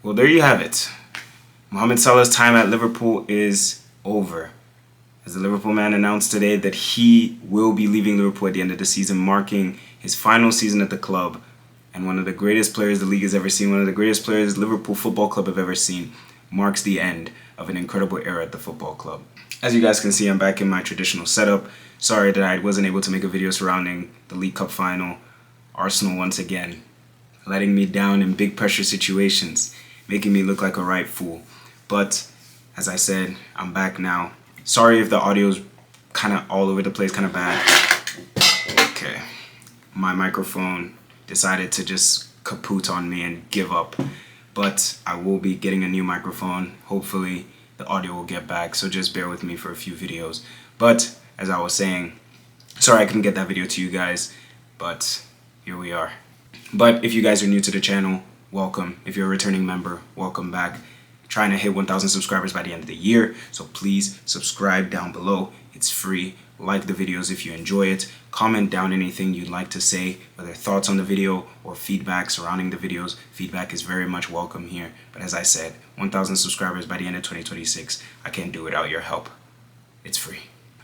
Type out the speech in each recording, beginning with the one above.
Well, there you have it. Mohamed Salah's time at Liverpool is over. As the Liverpool man announced today that he will be leaving Liverpool at the end of the season, marking his final season at the club. And one of the greatest players the league has ever seen, one of the greatest players Liverpool Football Club have ever seen, marks the end of an incredible era at the football club. As you guys can see, I'm back in my traditional setup. Sorry that I wasn't able to make a video surrounding the League Cup final. Arsenal once again letting me down in big pressure situations, making me look like a right fool. But as I said, I'm back now. Sorry if the audio's kind of all over the place, kind of bad. Okay, my microphone decided to just kaput on me and give up. But I will be getting a new microphone. Hopefully the audio will get back, so just bear with me for a few videos. But as I was saying, sorry I couldn't get that video to you guys, but here we are. But if you guys are new to the channel, welcome. If you're a returning member, welcome back. Trying to hit 1,000 subscribers by the end of the year, so please subscribe down below. It's free. Like the videos if you enjoy it. Comment down anything you'd like to say, whether thoughts on the video or feedback surrounding the videos. Feedback is very much welcome here. But as I said, 1,000 subscribers by the end of 2026. I can't do without your help. It's free.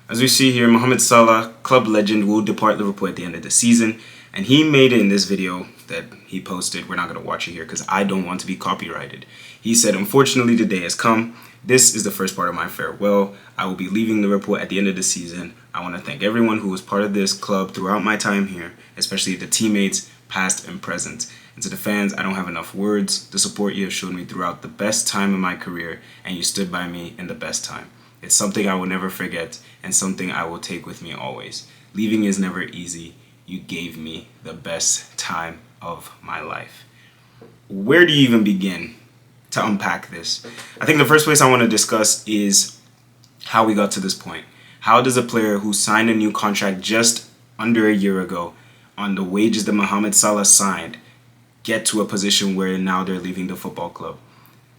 As we see here, Mohamed Salah, club legend, will depart Liverpool at the end of the season. And he made it in this video that he posted. We're not going to watch it here because I don't want to be copyrighted. He said, "Unfortunately, the day has come. This is the first part of my farewell. I will be leaving Liverpool at the end of the season. I want to thank everyone who was part of this club throughout my time here, especially the teammates, past and present. And to the fans, I don't have enough words. The support you have shown me throughout the best time of my career, and you stood by me in the best time. It's something I will never forget and something I will take with me always. Leaving is never easy. You gave me the best time of my life." Where do you even begin to unpack this? I think the first place I want to discuss is how we got to this point. How does a player who signed a new contract just under a year ago on the wages that Mohamed Salah signed get to a position where now they're leaving the football club?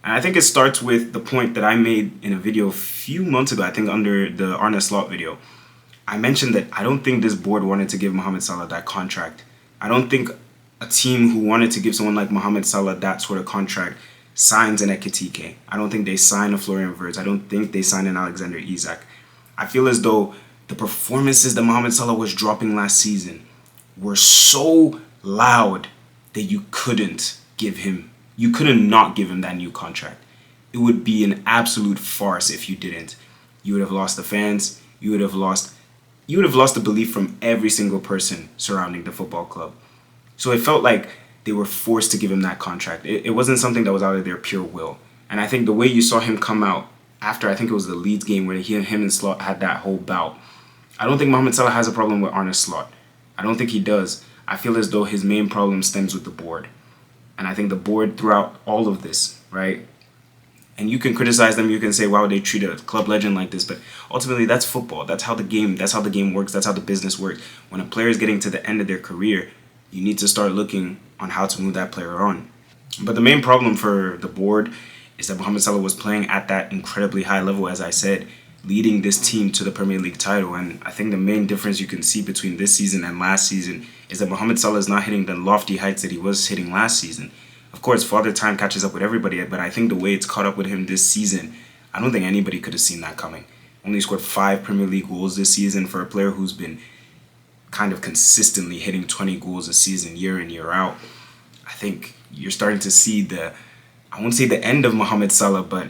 And I think it starts with the point that I made in a video a few months ago, I think under the Arne Slot video. I mentioned that I don't think this board wanted to give Mohamed Salah that contract. I don't think a team who wanted to give someone like Mohamed Salah that sort of contract signs an Ekitike. I don't think they sign a Florian Wirtz. I don't think they sign an Alexander Isak. I feel as though the performances that Mohamed Salah was dropping last season were so loud that you couldn't not give him that new contract. It would be an absolute farce if you didn't. You would have lost the fans. You would have lost the belief from every single person surrounding the football club. So it felt like they were forced to give him that contract. It wasn't something that was out of their pure will. And I think the way you saw him come out after, I think it was the Leeds game where him and Slot had that whole bout. I don't think Mohamed Salah has a problem with Arne Slot. I don't think he does. I feel as though his main problem stems with the board. And I think the board throughout all of this, right? And you can criticize them, you can say, wow, they treat a club legend like this, but ultimately that's football. That's how the game works, that's how the business works. When a player is getting to the end of their career, you need to start looking on how to move that player on. But the main problem for the board is that Mohamed Salah was playing at that incredibly high level, as I said, leading this team to the Premier League title. And I think the main difference you can see between this season and last season is that Mohamed Salah is not hitting the lofty heights that he was hitting last season. Of course, Father Time catches up with everybody, but I think the way it's caught up with him this season, I don't think anybody could have seen that coming. Only scored 5 Premier League goals this season for a player who's been kind of consistently hitting 20 goals a season year in, year out. I think you're starting to see I won't say the end of Mohamed Salah, but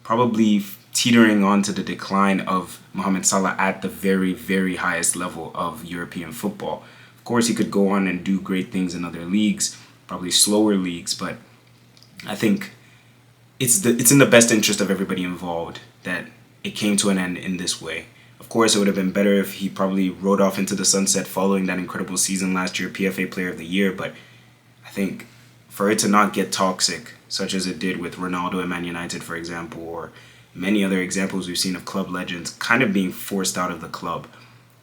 probably teetering on to the decline of Mohamed Salah at the very, very highest level of European football. Of course, he could go on and do great things in other leagues, probably slower leagues, but I think it's in the best interest of everybody involved that it came to an end in this way. Of course, it would have been better if he probably rode off into the sunset following that incredible season last year, PFA Player of the Year, but I think for it to not get toxic, such as it did with Ronaldo and Man United, for example, or many other examples we've seen of club legends kind of being forced out of the club,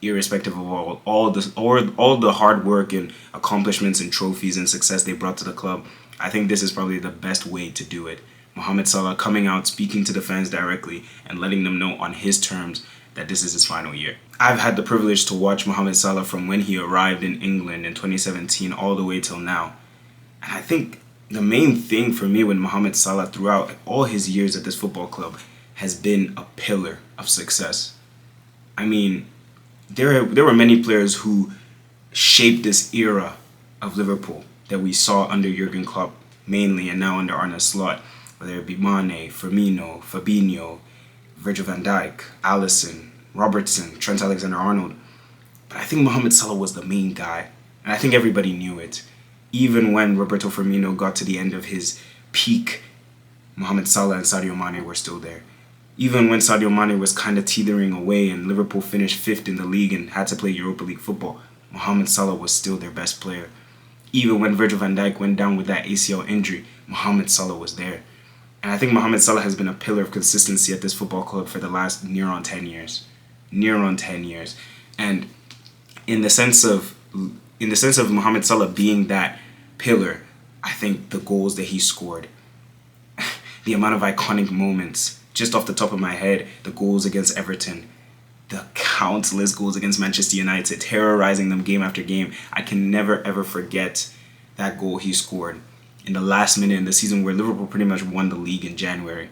irrespective of all the hard work and accomplishments and trophies and success they brought to the club, I think this is probably the best way to do it. Mohamed Salah coming out, speaking to the fans directly, and letting them know on his terms that this is his final year. I've had the privilege to watch Mohamed Salah from when he arrived in England in 2017 all the way till now. And I think the main thing for me with Mohamed Salah throughout all his years at this football club has been a pillar of success. I mean, there were many players who shaped this era of Liverpool that we saw under Jurgen Klopp mainly, and now under Arne Slot, whether it be Mane, Firmino, Fabinho, Virgil van Dijk, Alisson, Robertson, Trent Alexander-Arnold. But I think Mohamed Salah was the main guy, and I think everybody knew it. Even when Roberto Firmino got to the end of his peak, Mohamed Salah and Sadio Mane were still there. Even when Sadio Mane was kind of teetering away and Liverpool finished 5th in the league and had to play Europa League football, Mohamed Salah was still their best player. Even when Virgil van Dijk went down with that ACL injury, Mohamed Salah was there. And I think Mohamed Salah has been a pillar of consistency at this football club for the last near on 10 years. Near on 10 years. And in the sense of Mohamed Salah being that pillar, I think the goals that he scored, the amount of iconic moments, just off the top of my head, the goals against Everton, the countless goals against Manchester United, terrorizing them game after game. I can never ever forget that goal he scored in the last minute in the season where Liverpool pretty much won the league in January.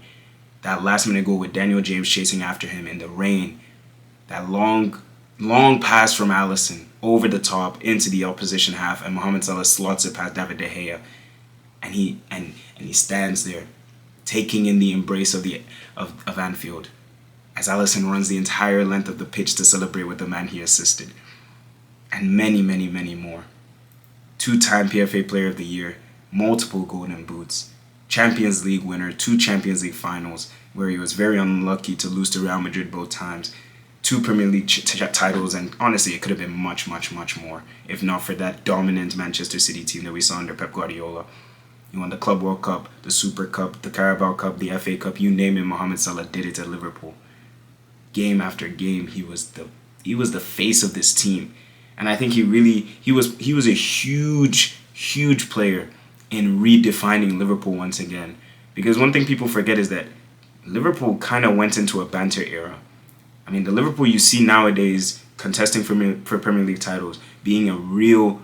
That last minute goal with Daniel James chasing after him in the rain. That long pass from Alisson over the top into the opposition half, and Mohamed Salah slots it past David De Gea, and he stands there, taking in the embrace of Anfield, as Alisson runs the entire length of the pitch to celebrate with the man he assisted, and many, many, many more. 2-time PFA Player of the Year, multiple Golden Boots, Champions League winner, 2 Champions League finals, where he was very unlucky to lose to Real Madrid both times, 2 Premier League titles, and honestly, it could have been much, much, much more, if not for that dominant Manchester City team that we saw under Pep Guardiola. He won the Club World Cup, the Super Cup, the Carabao Cup, the FA Cup, you name it, Mohamed Salah did it at Liverpool. Game after game, he was the face of this team. And I think he was a huge player in redefining Liverpool once again. Because one thing people forget is that Liverpool kind of went into a banter era. I mean, the Liverpool you see nowadays contesting for Premier League titles, being a real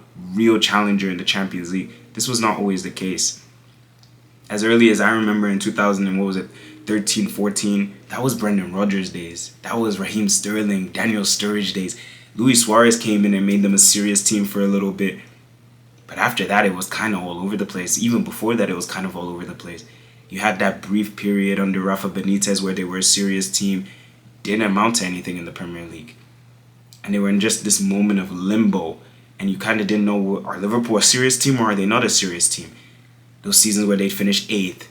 challenger in the Champions League, this was not always the case. As early as I remember in 2013, 14, that was Brendan Rodgers' days. That was Raheem Sterling, Daniel Sturridge days. Luis Suarez came in and made them a serious team for a little bit. But after that, it was kind of all over the place. Even before that, it was kind of all over the place. You had that brief period under Rafa Benitez where they were a serious team, didn't amount to anything in the Premier League. And they were in just this moment of limbo. And you kind of didn't know, are Liverpool a serious team or are they not a serious team? Those seasons where they finished 8th.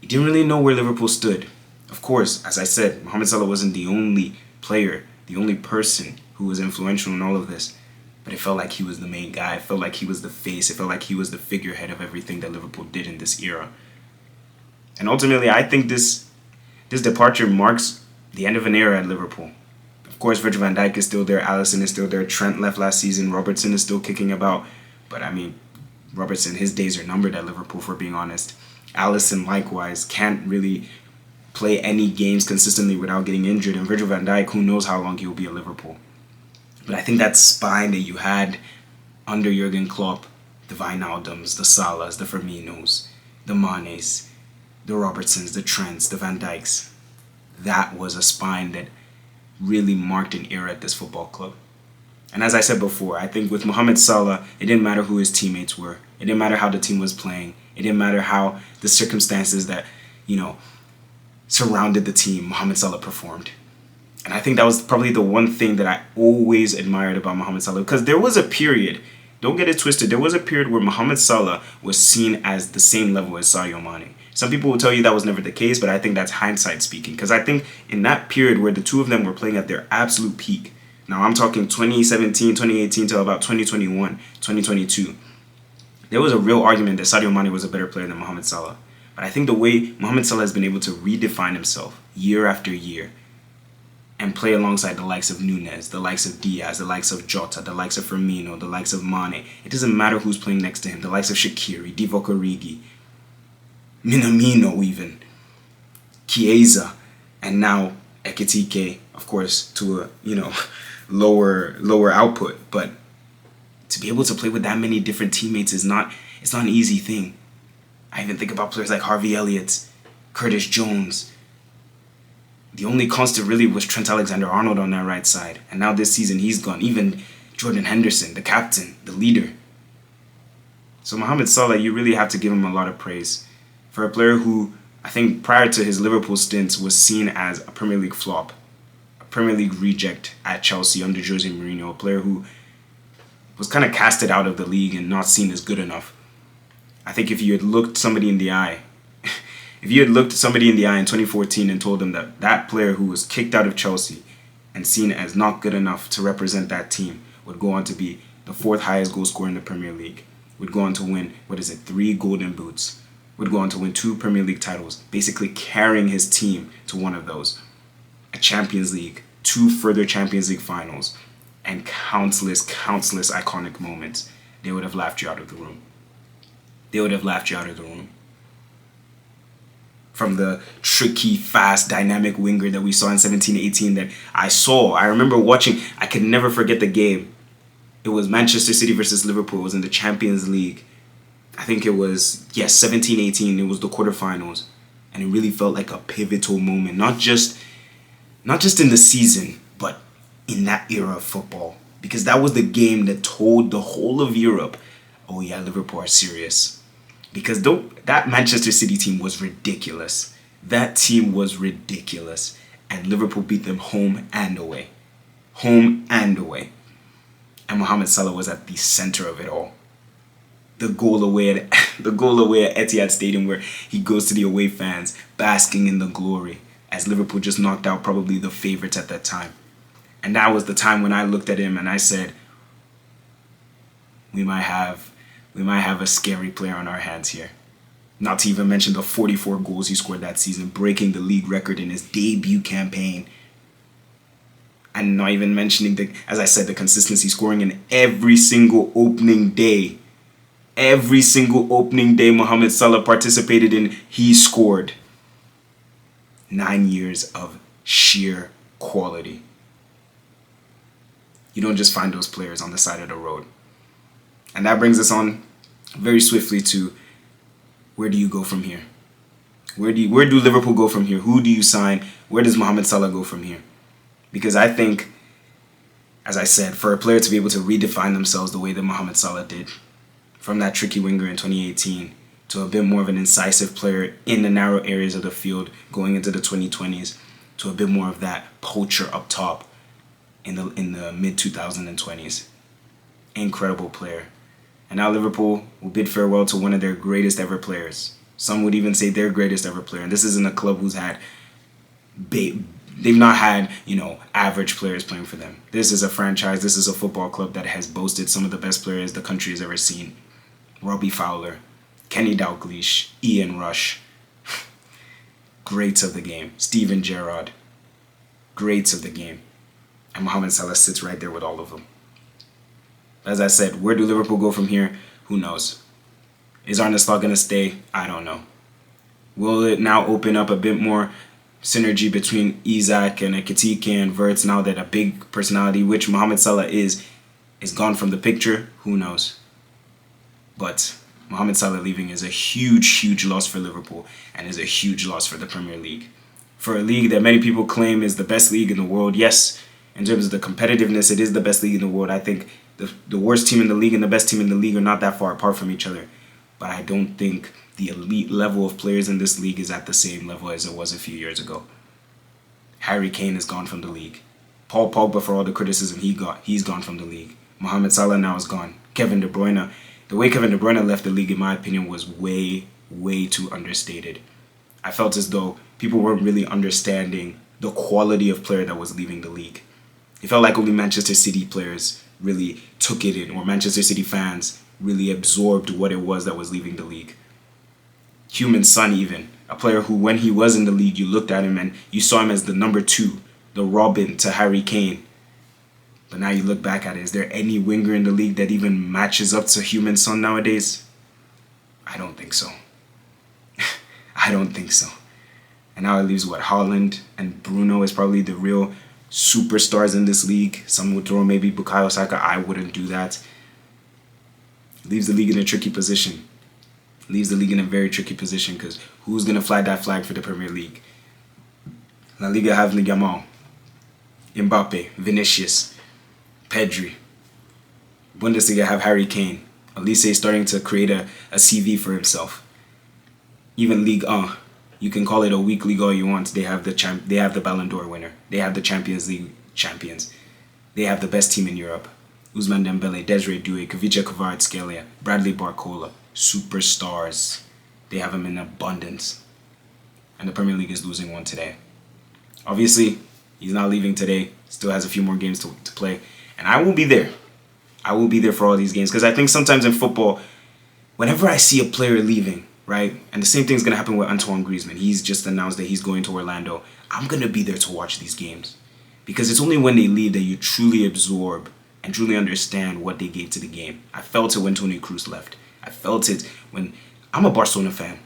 You didn't really know where Liverpool stood. Of course, as I said, Mohamed Salah wasn't the only player, the only person who was influential in all of this. But it felt like he was the main guy. It felt like he was the face. It felt like he was the figurehead of everything that Liverpool did in this era. And ultimately, I think this departure marks the end of an era at Liverpool. Of course, Virgil van Dijk is still there. Alisson is still there. Trent left last season. Robertson is still kicking about. But I mean, Robertson, his days are numbered at Liverpool, for being honest. Alisson, likewise, can't really play any games consistently without getting injured. And Virgil van Dijk, who knows how long he will be at Liverpool. But I think that spine that you had under Jurgen Klopp, the Wijnaldums, the Salahs, the Firminos, the Manes, the Robertsons, the Trents, the Van Dijks, that was a spine that really marked an era at this football club. And as I said before, I think with Mohamed Salah, it didn't matter who his teammates were. It didn't matter how the team was playing. It didn't matter how the circumstances that, surrounded the team, Mohamed Salah performed. And I think that was probably the one thing that I always admired about Mohamed Salah. Because there was a period, don't get it twisted, there was a period where Mohamed Salah was seen as the same level as Sadio Mane. Some people will tell you that was never the case, but I think that's hindsight speaking. Because I think in that period where the two of them were playing at their absolute peak, now I'm talking 2017, 2018 till about 2021, 2022, there was a real argument that Sadio Mane was a better player than Mohamed Salah. But I think the way Mohamed Salah has been able to redefine himself year after year and play alongside the likes of Nunez, the likes of Diaz, the likes of Jota, the likes of Firmino, the likes of Mane, it doesn't matter who's playing next to him, the likes of Shaqiri, Divock Origi, Minamino even, Chiesa, and now Ekitike, of course, to a lower output. But to be able to play with that many different teammates it's not an easy thing. I even think about players like Harvey Elliott, Curtis Jones. The only constant really was Trent Alexander-Arnold on that right side. And now this season he's gone. Even Jordan Henderson, the captain, the leader. So Mohamed Salah, you really have to give him a lot of praise. For a player who, I think prior to his Liverpool stints, was seen as a Premier League flop. A Premier League reject at Chelsea under Jose Mourinho. A player who was kind of casted out of the league and not seen as good enough. I think if you had looked somebody in the eye, if you had looked somebody in the eye in 2014 and told them that that player who was kicked out of Chelsea and seen as not good enough to represent that team would go on to be the 4th highest goal scorer in the Premier League, would go on to win, 3 Golden Boots, would go on to win 2 Premier League titles, basically carrying his team to one of those, a Champions League, 2 further Champions League finals, and countless iconic moments, they would have laughed you out of the room. They would have laughed you out of the room. From the tricky, fast, dynamic winger that we saw in 17-18 that I remember watching, I could never forget the game. It was Manchester City versus Liverpool. It was in the Champions League. I think it was, 17-18. It was the quarterfinals. And it really felt like a pivotal moment. Not just in the season, but in that era of football. Because that was the game that told the whole of Europe, oh yeah, Liverpool are serious. Because that Manchester City team was ridiculous. That team was ridiculous. And Liverpool beat them home and away. Home and away. And Mohamed Salah was at the center of it all. The goal away at Etihad Stadium, where he goes to the away fans basking in the glory as Liverpool just knocked out probably the favorites at that time. And that was the time when I looked at him and I said, we might have a scary player on our hands here. Not to even mention the 44 goals he scored that season, breaking the league record in his debut campaign. And not even mentioning, the consistency, scoring in every single opening day. Every single opening day Mohamed Salah participated in, he scored. 9 years of sheer quality. You don't just find those players on the side of the road. And that brings us on very swiftly to, where do you go from here? Where do Liverpool go from here? Who do you sign? Where does Mohamed Salah go from here? Because I think, as I said, for a player to be able to redefine themselves the way that Mohamed Salah did, from that tricky winger in 2018 to a bit more of an incisive player in the narrow areas of the field going into the 2020s, to a bit more of that poacher up top in the mid-2020s. Incredible player. And now Liverpool will bid farewell to one of their greatest ever players. Some would even say their greatest ever player. And this isn't a club who's had... They've not had, average players playing for them. This is a franchise. This is a football club that has boasted some of the best players the country has ever seen. Robbie Fowler, Kenny Dalglish, Ian Rush. Greats of the game. Steven Gerrard. Greats of the game. And Mohamed Salah sits right there with all of them. As I said, where do Liverpool go from here? Who knows? Is Arne Slot going to stay? I don't know. Will it now open up a bit more synergy between Isak and Ekitike and Wirtz now that a big personality, which Mohamed Salah is gone from the picture? Who knows? But Mohamed Salah leaving is a huge loss for Liverpool and is a huge loss for the Premier League. For a league that many people claim is the best league in the world, yes, in terms of the competitiveness, it is the best league in the world. I think the worst team in the league and the best team in the league are not that far apart from each other. But I don't think the elite level of players in this league is at the same level as it was a few years ago. Harry Kane is gone from the league. Paul Pogba, for all the criticism he's gone from the league. Mohamed Salah now is gone. Kevin De Bruyne, the way Kevin De Bruyne left the league, in my opinion, was way too understated. I felt as though people weren't really understanding the quality of player that was leaving the league. It felt like only Manchester City players really took it in, or Manchester City fans really absorbed what it was that was leaving the league. Heung-min Son, even, a player who, when he was in the league, you looked at him and you saw him as the number 2, the Robin to Harry Kane. But now you look back at it, is there any winger in the league that even matches up to Heung-min Son nowadays? I don't think so. I don't think so. And now it leaves, Haaland and Bruno is probably the real superstars in this league. Some would throw maybe Bukayo Saka. I wouldn't do that. Leaves the league in a tricky position. leaves the league in a very tricky position because who's going to fly that flag for the Premier League? La Liga have Yamal, Mbappe, Vinicius, Pedri. Bundesliga have Harry Kane. Elise is starting to create a CV for himself. Even Ligue 1, you can call it a weak league all you want. They have the Ballon d'Or winner. They have the Champions League champions. They have the best team in Europe. Ousmane Dembele, Desiree Doué, Kvicha Kvaratskhelia, Bradley Barcola, superstars. They have them in abundance. And the Premier League is losing one today. Obviously, he's not leaving today. Still has a few more games to play. And I will be there. I will be there for all these games. Because I think sometimes in football, whenever I see a player leaving, right? And the same thing's going to happen with Antoine Griezmann. He's just announced that he's going to Orlando. I'm going to be there to watch these games. Because it's only when they leave that you truly absorb and truly understand what they gave to the game. I felt it when Toni Kroos left. I felt it when... I'm a Barcelona fan.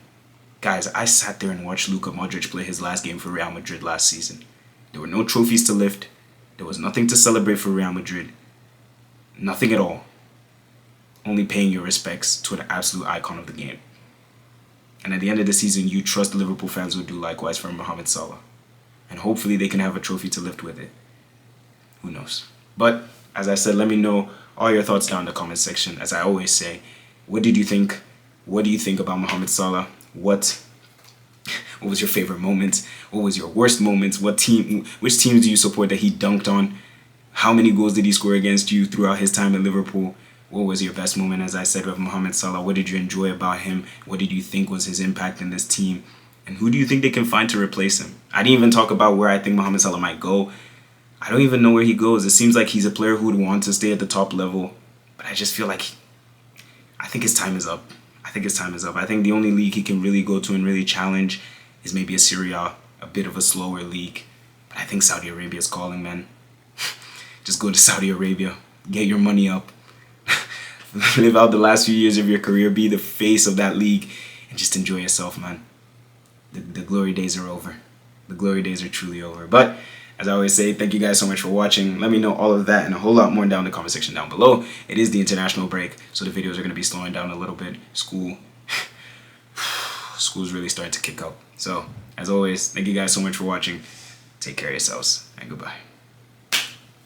Guys, I sat there and watched Luka Modric play his last game for Real Madrid last season. There were no trophies to lift. There was nothing to celebrate for Real Madrid. Nothing at all. Only paying your respects to an absolute icon of the game. And at the end of the season, you trust Liverpool fans will do likewise for Mohamed Salah. And hopefully they can have a trophy to lift with it. Who knows? But, as I said, let me know all your thoughts down in the comment section. As I always say, what did you think? What do you think about Mohamed Salah? What was your favorite moment? What was your worst moments? Which teams do you support that he dunked on? How many goals did he score against you throughout his time at Liverpool? What was your best moment, as I said, with Mohamed Salah? What did you enjoy about him? What did you think was his impact in this team? And who do you think they can find to replace him? I didn't even talk about where I think Mohamed Salah might go. I don't even know where he goes. It seems like he's a player who would want to stay at the top level. But I just feel like I think his time is up. I think the only league he can really go to and really challenge is maybe a Serie A, a bit of a slower league. But I think Saudi Arabia is calling, man. Just go to Saudi Arabia. Get your money up. Live out the last few years of your career. Be the face of that league. And just enjoy yourself, man. The glory days are over. The glory days are truly over. But, as I always say, thank you guys so much for watching. Let me know all of that and a whole lot more down in the comment section down below. It is the international break, so the videos are going to be slowing down a little bit. School's really starting to kick up. So, as always, thank you guys so much for watching. Take care of yourselves, and goodbye.